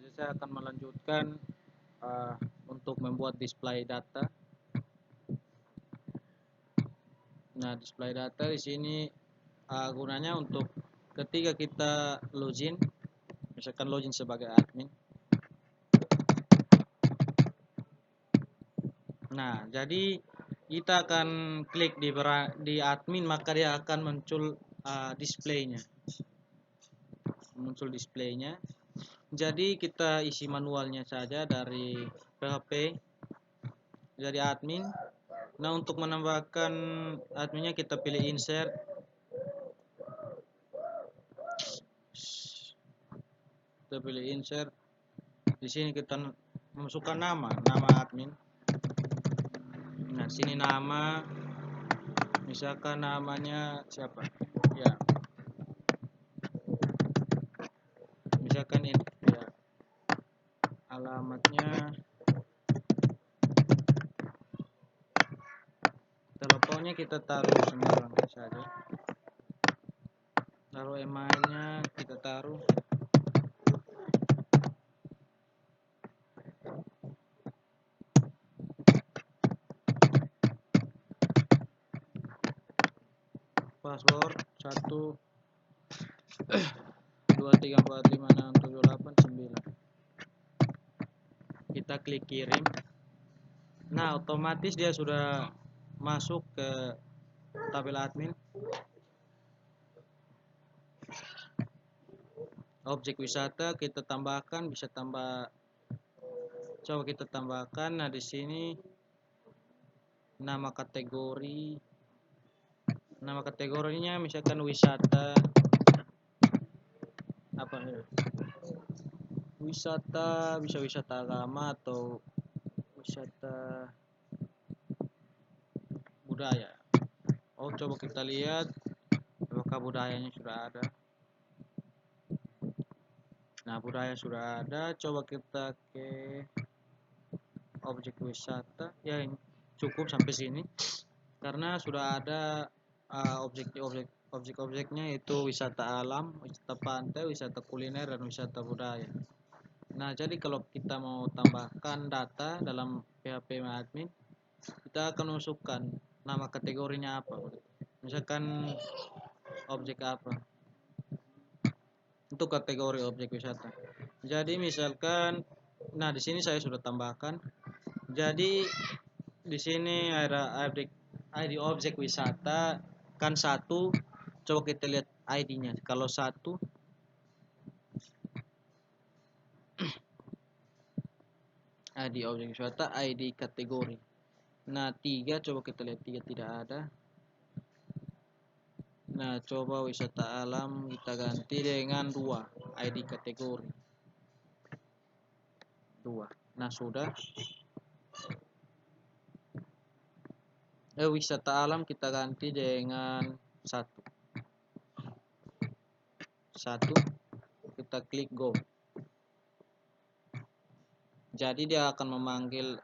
Jadi saya akan melanjutkan untuk membuat display data. Nah, display data di sini gunanya untuk ketika kita login, misalkan login sebagai admin. Nah, jadi kita akan klik di admin, maka dia akan muncul displaynya. Muncul displaynya. Jadi kita isi manualnya saja dari PHP. Jadi admin. Nah, untuk menambahkan adminnya kita pilih insert. Kita pilih insert. Di sini kita memasukkan nama admin. Nah, sini nama, misalkan namanya siapa? Ya. Misalkan ini ya. Alamatnya, teleponnya kita taruh sembarang saja. Taruh emailnya kita taruh. Password 1 2 3 4 5 6 7 8 9. Kita klik kirim. Nah, otomatis dia sudah masuk ke tabel admin. Objek wisata kita tambahkan, bisa tambah. Coba kita tambahkan. Nah, di sini nama kategorinya misalkan wisata apa ya? Wisata, bisa wisata agama atau wisata budaya. Oh, coba kita lihat apakah budayanya sudah ada. Nah, budaya sudah ada. Coba kita ke objek wisata. Ya, ini cukup sampai sini karena sudah ada objek-objeknya, itu wisata alam, wisata pantai, wisata kuliner, dan wisata budaya. Nah, jadi kalau kita mau tambahkan data dalam PHP admin, kita akan masukkan nama kategorinya apa. Misalkan objek apa. Untuk kategori objek wisata. Jadi misalkan, nah di sini saya sudah tambahkan. Jadi di sini ada ID objek wisata kan 1. Coba kita lihat ID-nya. Kalau 1 ID objek wisata, ID kategori. Nah, 3 coba kita lihat, 3 tidak ada. Nah, coba wisata alam kita ganti dengan 2 ID kategori. 2. Nah, sudah. Wisata alam kita ganti dengan 1. Kita klik go. Jadi dia akan memanggil,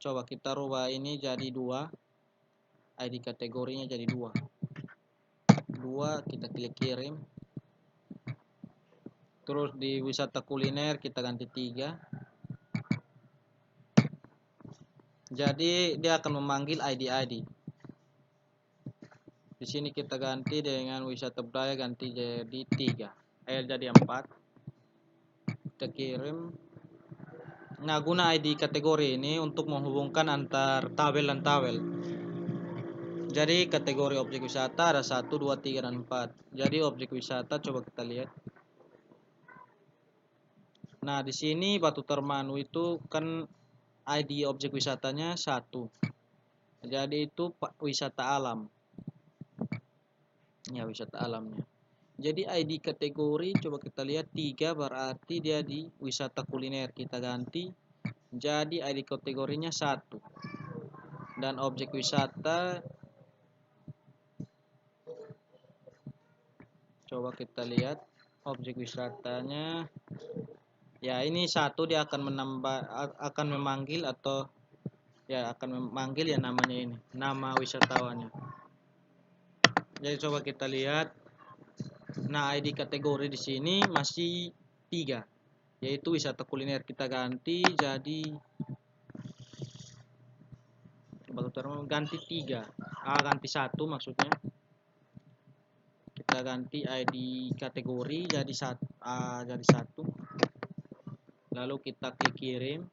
coba kita rubah ini jadi 2. ID kategorinya jadi 2. Kita klik kirim. Terus di wisata kuliner kita ganti 3. Jadi dia akan memanggil ID. Di sini kita ganti dengan wisata budaya, ganti jadi 3. Jadi 4. Kita kirim. Nah, guna ID kategori ini untuk menghubungkan antar tabel dan tabel. Jadi kategori objek wisata ada 1, 2, 3, dan 4. Jadi objek wisata coba kita lihat. Nah, di sini batu termanu itu kan ID objek wisatanya 1. Jadi itu wisata alam. Ya, wisata alamnya. Jadi ID kategori coba kita lihat 3, berarti dia di wisata kuliner. Kita ganti jadi ID kategorinya 1. Dan objek wisata coba kita lihat objek wisatanya. Ya, ini 1 dia akan memanggil atau ya akan memanggil ya namanya ini, nama wisatawannya. Jadi coba kita lihat. Nah, ID kategori di sini masih 3. yaitu wisata kuliner. Kita ganti jadi ganti 3, ganti 1 maksudnya. Kita ganti ID kategori jadi 1, lalu kita klik kirim.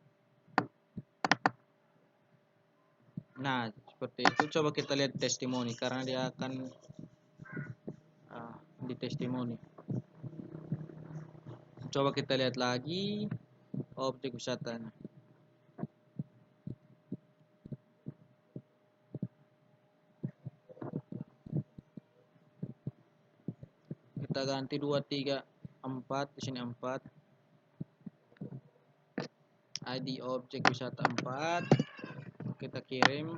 Nah, seperti itu. Coba kita lihat testimoni karena dia akan di testimoni. Coba kita lihat lagi objek wisatanya. Kita ganti 2, 3, 4, di sini 4. ID objek wisata 4. Kita kirim.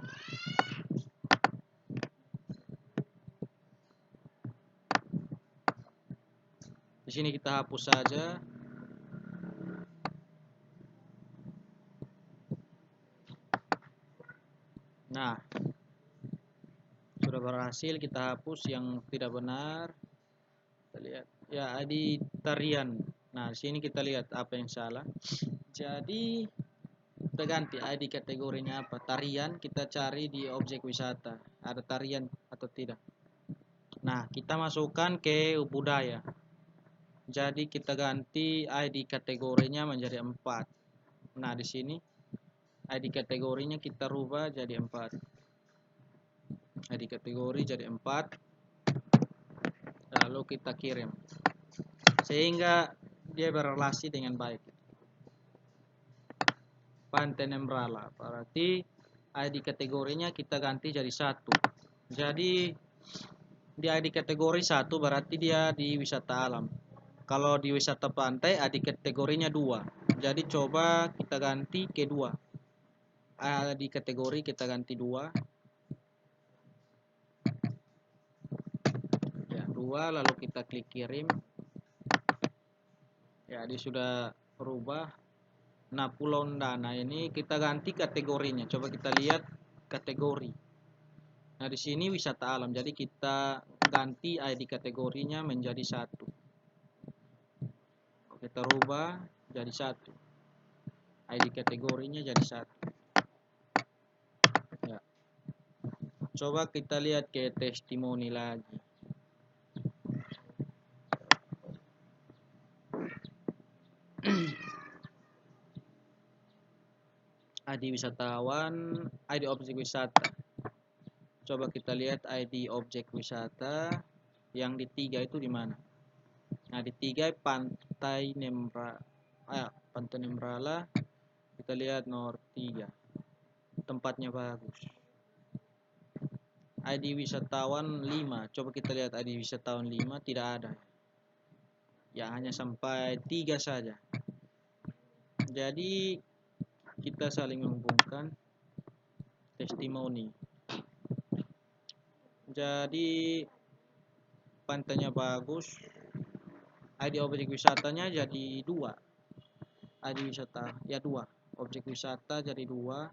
Di sini kita hapus saja. Nah, sudah berhasil. Kita hapus yang tidak benar. Kita lihat ya ID tarian. Nah, di sini kita lihat apa yang salah. Jadi kita ganti ID kategorinya apa? Tarian. Kita cari di objek wisata ada tarian atau tidak. Nah, kita masukkan ke budaya. Jadi kita ganti ID kategorinya menjadi 4. Nah, di sini ID kategorinya kita rubah jadi 4. ID kategori jadi 4. Lalu kita kirim. Sehingga dia berrelasi dengan baik. Pantai Nembrala. Berarti ID kategorinya kita ganti jadi 1. Jadi di ID kategori 1 berarti dia di wisata alam. Kalau di wisata pantai ID kategorinya 2. Jadi coba kita ganti ke 2. ID kategori kita ganti 2. Ya, 2 lalu kita klik kirim. Ya, dia sudah berubah. Nah, Pulau Ndana ini kita ganti kategorinya. Coba kita lihat kategori. Nah, di sini wisata alam. Jadi kita ganti ID kategorinya menjadi 1. Kita rubah jadi 1. ID kategorinya jadi 1. Ya. Coba kita lihat ke testimoni lagi. ID wisatawan, ID objek wisata. Coba kita lihat ID objek wisata yang di 3 itu di mana? Nah, di 3 Pantai Nembrala. Kita lihat nomor 3. Tempatnya bagus. ID wisatawan 5. Coba kita lihat ID wisatawan 5 tidak ada. Ya, hanya sampai 3 saja. Jadi kita saling menghubungkan testimoni. Jadi pantainya bagus. ID objek wisatanya jadi 2. ID wisata ya 2. Objek wisata jadi 2.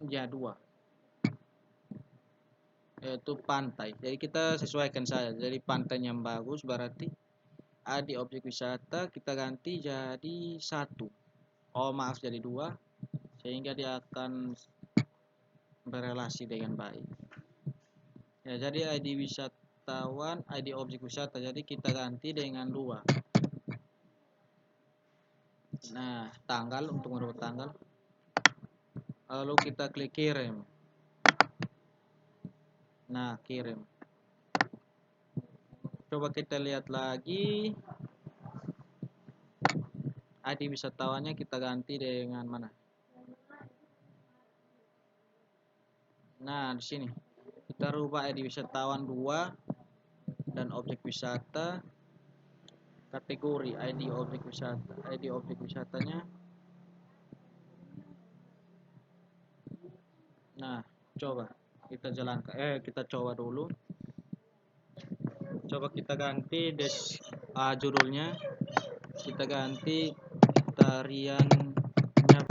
Ya 2. Yaitu pantai. Jadi kita sesuaikan saja. Jadi pantainya yang bagus berarti ID objek wisata kita ganti jadi 1. Oh, maaf, jadi 2. Sehingga dia akan berelasi dengan baik. Ya, jadi ID wisatawan, ID objek wisata. Jadi kita ganti dengan 2. Nah, tanggal untuk merubah tanggal. Lalu kita klik kirim. Nah, kirim. Coba kita lihat lagi. ID wisatawannya kita ganti dengan mana? Nah, di sini. Kita rubah ID wisatawan 2 dan objek wisata. Kategori ID objek wisata. ID objek wisatanya. Nah, coba kita jalankan. Kita coba dulu. Coba kita ganti judulnya. Kita ganti tariannya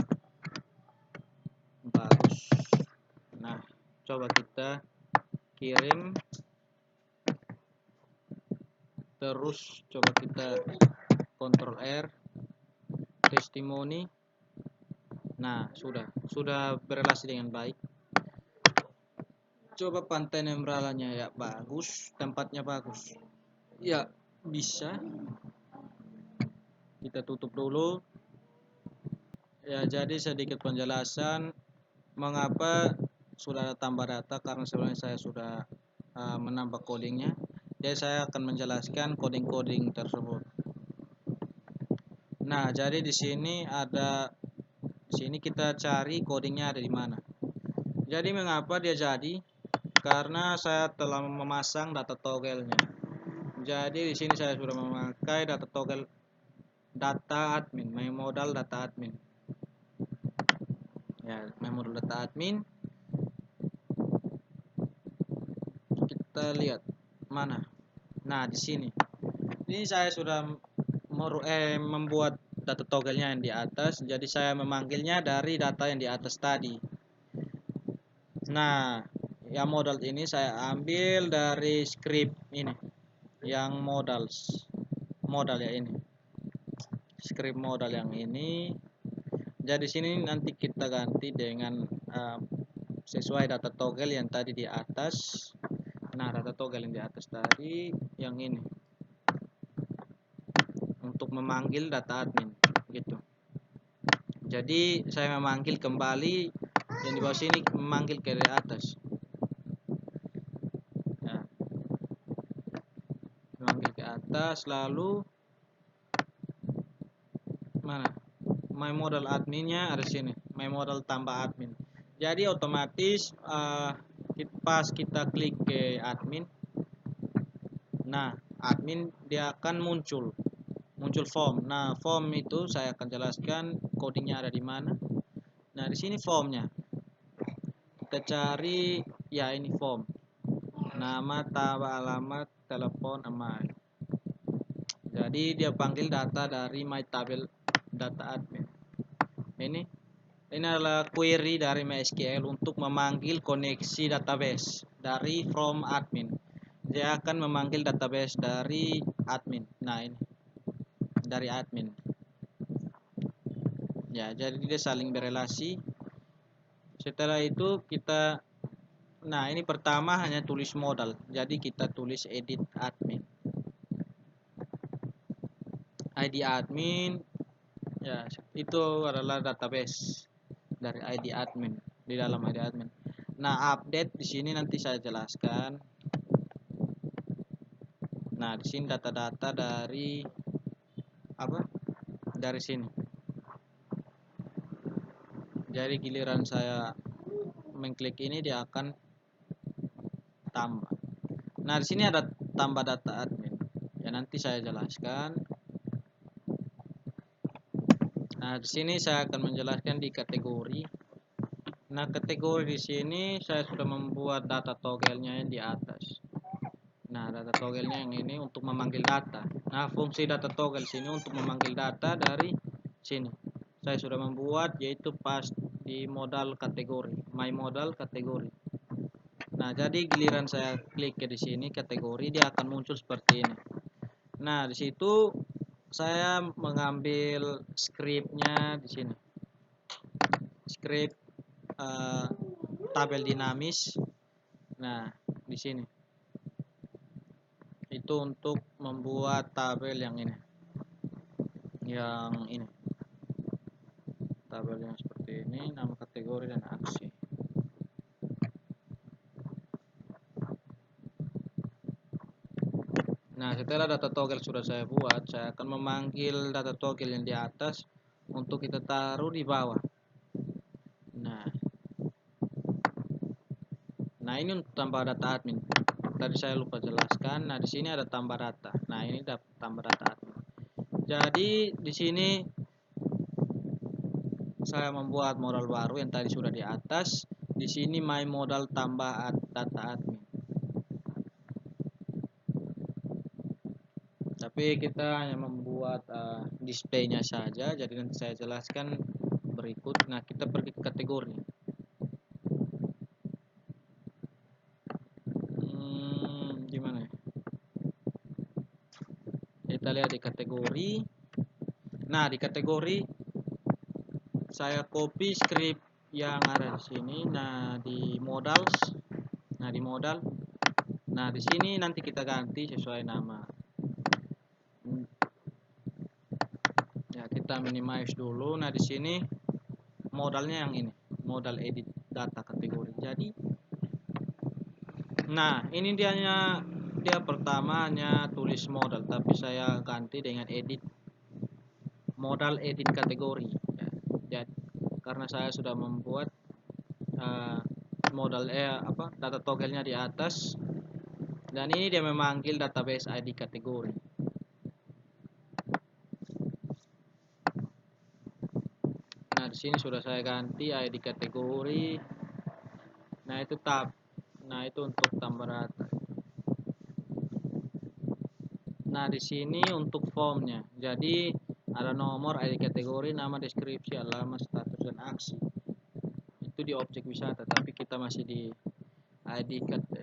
bagus. Nah, coba kita kirim. Terus coba kita Ctrl R, testimoni. Nah, sudah berelasi dengan baik. Coba pantai nembralanya ya bagus, tempatnya bagus. Ya, bisa. Kita tutup dulu. Ya, jadi sedikit penjelasan mengapa sudah ada tambah data, karena sebenarnya saya sudah menambah codingnya. Jadi saya akan menjelaskan coding-coding tersebut. Nah, jadi di sini kita cari codingnya ada di mana. Jadi mengapa dia jadi? Karena saya telah memasang data toggle-nya. Jadi di sini saya sudah memakai data toggle data admin, my modal data admin. Ya, my modal data admin. Kita lihat mana. Nah, di sini. Ini saya sudah membuat data toggle-nya yang di atas. Jadi saya memanggilnya dari data yang di atas tadi. Nah, yang modal ini saya ambil dari script ini. Yang modal ya ini. Script modal yang ini. Jadi sini nanti kita ganti dengan sesuai data toggle yang tadi di atas. Nah, data toggle yang di atas tadi yang ini untuk memanggil data admin gitu. Jadi saya memanggil kembali yang di bawah sini, memanggil ke atas. Nah, memanggil ke atas, lalu mana? My modal adminnya ada sini. My modal tambah admin. Jadi otomatis pas kita klik ke admin, nah admin dia akan muncul form. Nah, form itu saya akan jelaskan codingnya ada di mana. Nah, di sini formnya kita cari ya ini form, nama, alamat, telepon, email. Jadi dia panggil data dari my table data admin. Ini adalah query dari MySQL untuk memanggil koneksi database dari from admin. Dia akan memanggil database dari admin. Nah, ini dari admin. Ya, jadi dia saling berelasi. Setelah itu kita, nah ini pertama hanya tulis modal. Jadi kita tulis edit admin. ID admin, ya itu adalah database dari ID admin, di dalam ID admin. Nah, update di sini nanti saya jelaskan. Nah, di sini data-data dari apa? Dari sini. Jadi giliran saya mengklik ini dia akan tambah. Nah, di sini ada tambah data admin. Ya, nanti saya jelaskan. Nah, di sini saya akan menjelaskan di kategori. Nah, kategori di sini saya sudah membuat data toggle-nya yang di atas. Nah, data toggle-nya yang ini untuk memanggil data. Nah, fungsi data toggle sini untuk memanggil data dari sini. Saya sudah membuat yaitu pas di modal kategori, my modal kategori. Nah, jadi giliran saya klik ke di sini kategori, dia akan muncul seperti ini. Nah, di situ saya mengambil scriptnya di sini. Script tabel dinamis. Nah, di sini itu untuk membuat tabel yang ini, tabel yang seperti ini, nama kategori dan aksi. Nah, setelah data toggle sudah saya buat, saya akan memanggil data toggle yang di atas untuk kita taruh di bawah. Nah ini untuk tambah data admin. Tadi saya lupa jelaskan. Nah, di sini ada tambah data. Nah, ini tambah data admin. Jadi di sini saya membuat modal baru yang tadi sudah di atas. Di sini my modal tambah data admin. Tapi kita hanya membuat display-nya saja. Jadi nanti saya jelaskan berikut. Nah, kita pergi ke kategori. Gimana ya? Kita lihat di kategori. Nah, di kategori saya copy script yang ada di sini. Nah, di modals. Nah, di modal. Nah, di sini nanti kita ganti sesuai nama. Ya, kita minimize dulu. Nah, di sini modalnya yang ini, modal edit data kategori. Jadi, nah, ini dia pertamanya tulis modal, tapi saya ganti dengan edit modal edit kategori. Ya, jadi karena saya sudah membuat modal data toggle-nya di atas, dan ini dia memanggil database ID kategori. Nah, di sini sudah saya ganti ID kategori. Nah, itu tab. Nah, itu untuk tambah data. Nah, di sini untuk formnya. Jadi ada nomor, ID kategori, nama, deskripsi, alamat, status, dan aksi. Itu di objek wisata, tapi kita masih di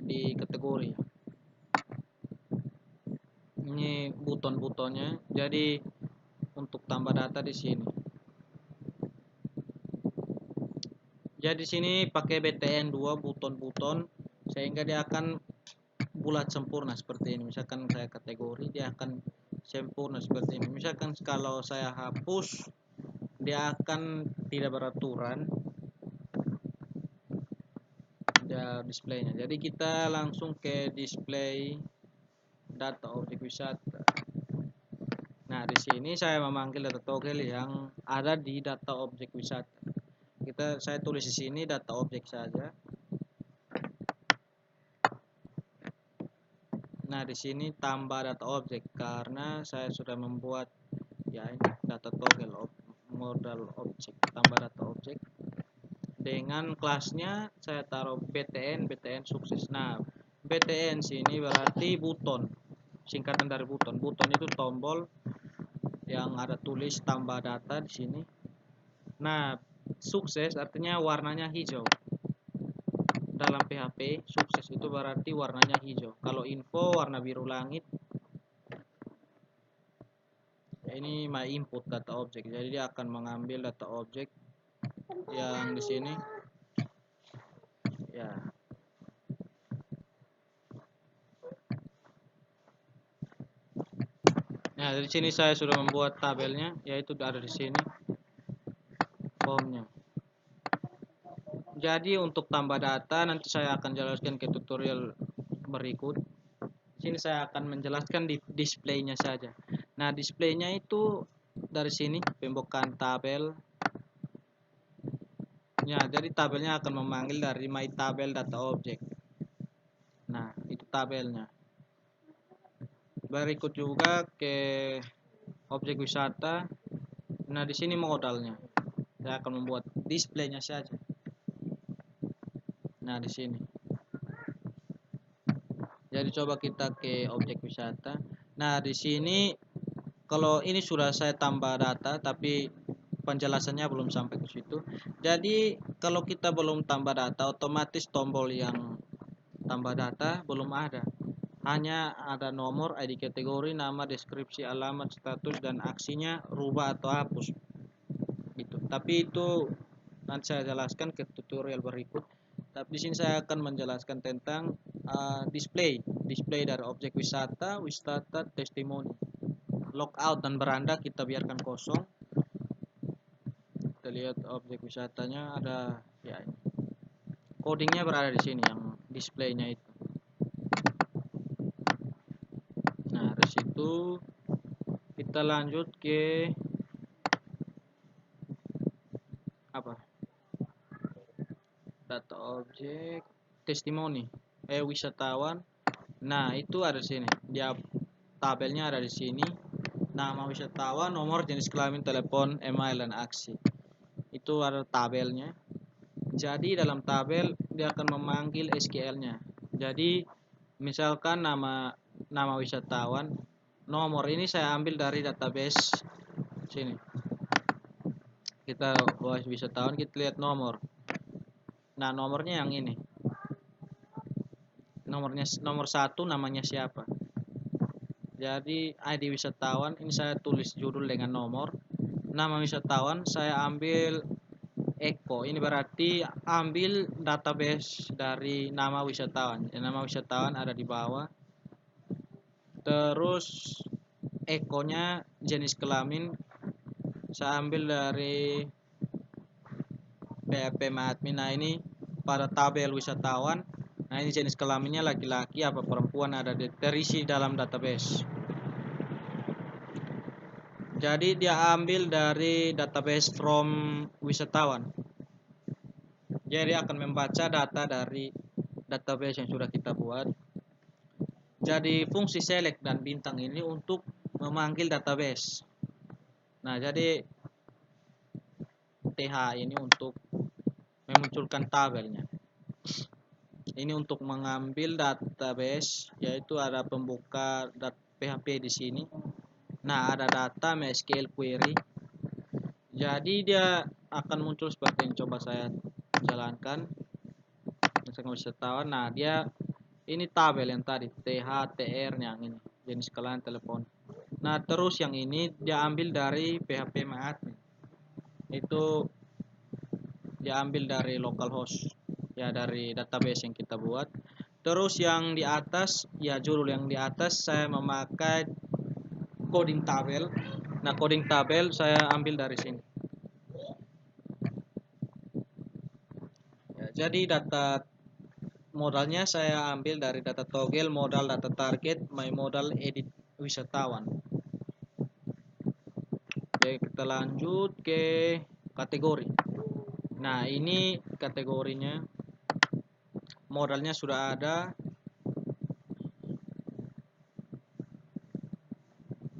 di kategori. Ini buton-butonnya. Jadi untuk tambah data di sini. Jadi sini pakai BTN 2 buton-buton sehingga dia akan bulat sempurna seperti ini. Misalkan saya kategori, dia akan sempurna seperti ini. Misalkan kalau saya hapus, dia akan tidak beraturan dia displaynya. Jadi kita langsung ke display data objek wisata. Nah, di sini saya memanggil data toggle yang ada di data objek wisata. Saya tulis di sini data objek saja. Nah, di sini tambah data objek karena saya sudah membuat ya ini data toggle modal objek, tambah data objek. Dengan kelasnya saya taruh BTN sukses. Nah, BTN sini berarti buton. Singkatan dari buton. Buton itu tombol yang ada tulis tambah data di sini. Nah, sukses artinya warnanya hijau. Dalam PHP, sukses itu berarti warnanya hijau. Kalau info warna biru langit. Ini my input data object. Jadi dia akan mengambil data objek yang di sini. Ya. Nah, dari sini saya sudah membuat tabelnya, yaitu ada di sini formnya. Jadi untuk tambah data nanti saya akan jelaskan ke tutorial berikut. Sini saya akan menjelaskan di displaynya saja. Nah, displaynya itu dari sini pembukaan tabel. Ya, jadi tabelnya akan memanggil dari my tabel data object. Nah, itu tabelnya. Berikut juga ke objek wisata. Nah, di sini modalnya. Saya akan membuat displaynya saja. Nah, di sini. Jadi coba kita ke objek wisata. Nah, di sini kalau ini sudah saya tambah data tapi penjelasannya belum sampai ke situ. Jadi kalau kita belum tambah data, otomatis tombol yang tambah data belum ada. Hanya ada nomor, ID kategori, nama, deskripsi, alamat, status, dan aksinya rubah atau hapus. Gitu. Tapi itu nanti saya jelaskan ke tutorial berikut. Tapi di sini saya akan menjelaskan tentang display dari objek wisata, testimoni. Logout dan beranda kita biarkan kosong. Kita lihat objek wisatanya ada ya ini. Codingnya berada di sini yang displaynya itu. Nah, dari situ kita lanjut ke apa? Data objek testimoni wisatawan. Nah, itu ada di sini. Dia tabelnya ada di sini. Nama wisatawan, nomor, jenis kelamin, telepon, email, dan aksi. Itu ada tabelnya. Jadi dalam tabel dia akan memanggil SQL-nya. Jadi misalkan nama wisatawan, nomor ini saya ambil dari database sini. Kita wisatawan, kita lihat nomor. Nah, nomornya yang ini. Nomor 1 namanya siapa? Jadi ID wisatawan ini saya tulis judul dengan nomor. Nama wisatawan saya ambil Eko. Ini berarti ambil database dari nama wisatawan. Nama wisatawan ada di bawah. Terus Ekonya jenis kelamin saya ambil dari PHP MyAdmin. Nah ini pada tabel wisatawan. Nah ini jenis kelaminnya laki-laki apa perempuan ada terisi dalam database. Jadi dia ambil dari database from wisatawan. Jadi akan membaca data dari database yang sudah kita buat. Jadi fungsi select dan bintang ini untuk memanggil database. Nah jadi TH ini untuk memunculkan tabelnya. Ini untuk mengambil database, yaitu ada pembuka PHP di sini. Nah ada data MySQL query. Jadi dia akan muncul seperti ini. Coba saya jalankan. Misalkan wisatawan. Nah dia ini tabel yang tadi TH, TR yang ini jenis kelamin telepon. Nah terus yang ini dia ambil dari PHP MyAdmin. Itu dia ambil dari localhost ya, dari database yang kita buat. Terus yang di atas ya, judul yang di atas saya memakai coding tabel. Nah coding tabel saya ambil dari sini ya, jadi data modalnya saya ambil dari data toggle, modal, data target, my modal, edit wisatawan. Oke, kita lanjut ke kategori. Nah ini kategorinya, modalnya sudah ada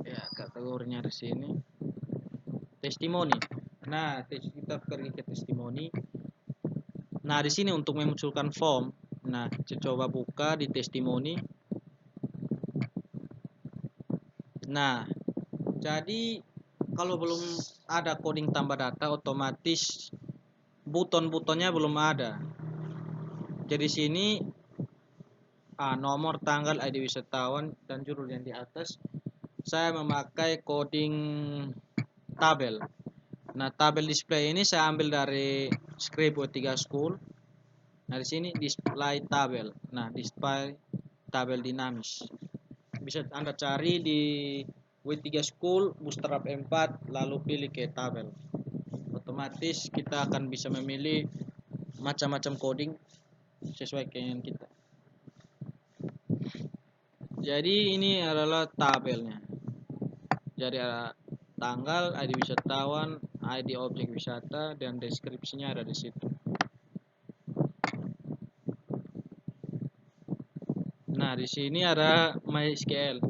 ya, kategorinya di sini testimoni. Nah kita pergi ke testimoni. Nah di sini untuk memunculkan form. Nah coba buka di testimoni. Nah jadi kalau belum ada coding tambah data, otomatis buton-butonnya belum ada. Jadi sini nomor, tanggal, ID wisatawan, dan judul yang di atas saya memakai coding tabel. Nah tabel display ini saya ambil dari script W3 School. Nah di sini display tabel. Nah display tabel dinamis. Bisa Anda cari di W3 School Bootstrap 4 lalu pilih ke tabel. Otomatis kita akan bisa memilih macam-macam coding sesuai keinginan kita. Jadi ini adalah tabelnya. Jadi ada tanggal, ID wisatawan, ID objek wisata, dan deskripsinya ada di situ. Nah di sini ada MySQL.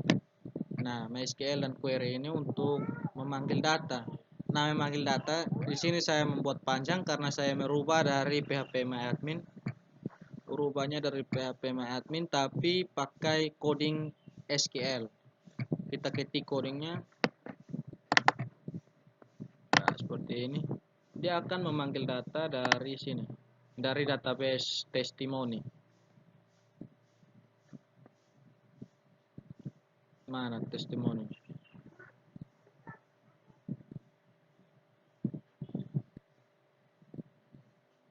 Nah MySQL dan query ini untuk memanggil data. Nah memanggil data di sini saya membuat panjang karena saya merubah dari PHP MyAdmin. Rubahnya dari PHP MyAdmin tapi pakai coding SQL. Kita ketik codingnya. Nah, seperti ini. Dia akan memanggil data dari sini, dari database testimoni. Mana testimoni?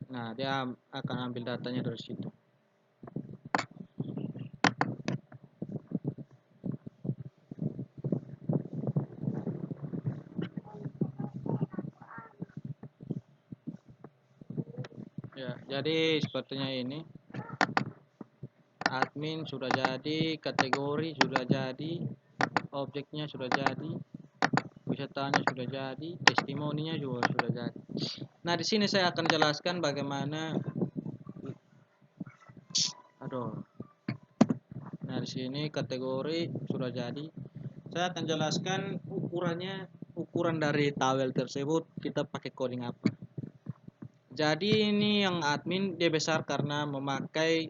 Nah dia akan ambil datanya dari situ. Ya, jadi sepertinya ini admin sudah jadi, kategori sudah jadi, objeknya sudah jadi, wisatanya sudah jadi, testimoninya juga sudah jadi. Nah di sini saya akan jelaskan bagaimana. Nah di sini kategori sudah jadi. Saya akan jelaskan ukurannya, ukuran dari tabel tersebut kita pakai coding apa. Jadi ini yang admin dia besar karena memakai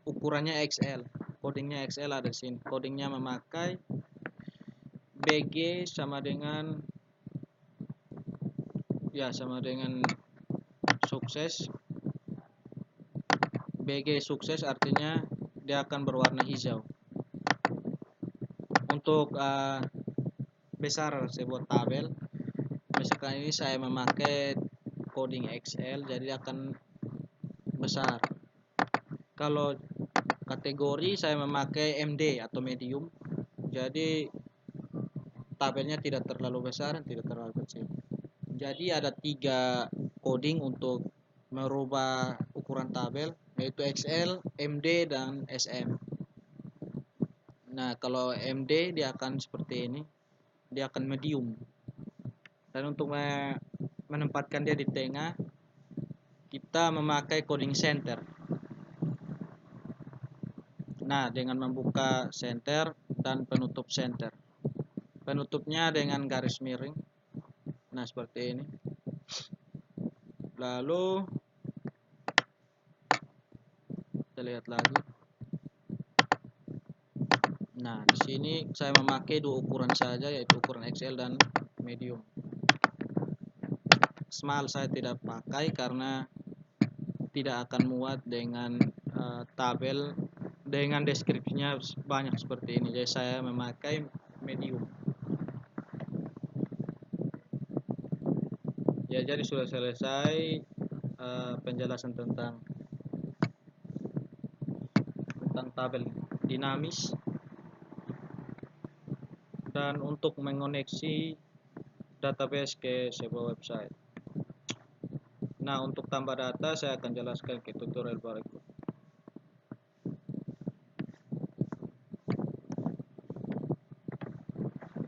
ukurannya XL. Codingnya XL ada di sini. Codingnya memakai BG sama dengan sukses. BG sukses artinya dia akan berwarna hijau. untuk besar sebuah tabel, misalkan ini saya memakai coding Excel, jadi akan besar. Kalau kategori saya memakai MD atau medium, jadi tabelnya tidak terlalu besar, tidak terlalu kecil. Jadi ada 3 coding untuk merubah ukuran tabel, yaitu XL, MD, dan SM. Nah, kalau MD dia akan seperti ini, dia akan medium. Dan untuk menempatkan dia di tengah, kita memakai coding center. Nah, dengan membuka center dan penutup center. Penutupnya dengan garis miring. Nah, seperti ini. Lalu kita lihat lagi. Nah, di sini saya memakai 2 ukuran saja, yaitu ukuran XL dan medium. Small saya tidak pakai karena tidak akan muat dengan tabel dengan deskripsinya banyak seperti ini. Jadi saya memakai medium. Ya, jadi sudah selesai penjelasan tentang tabel dinamis dan untuk mengoneksi database ke sebuah website. Nah, untuk tambah data saya akan jelaskan ke tutorial berikut.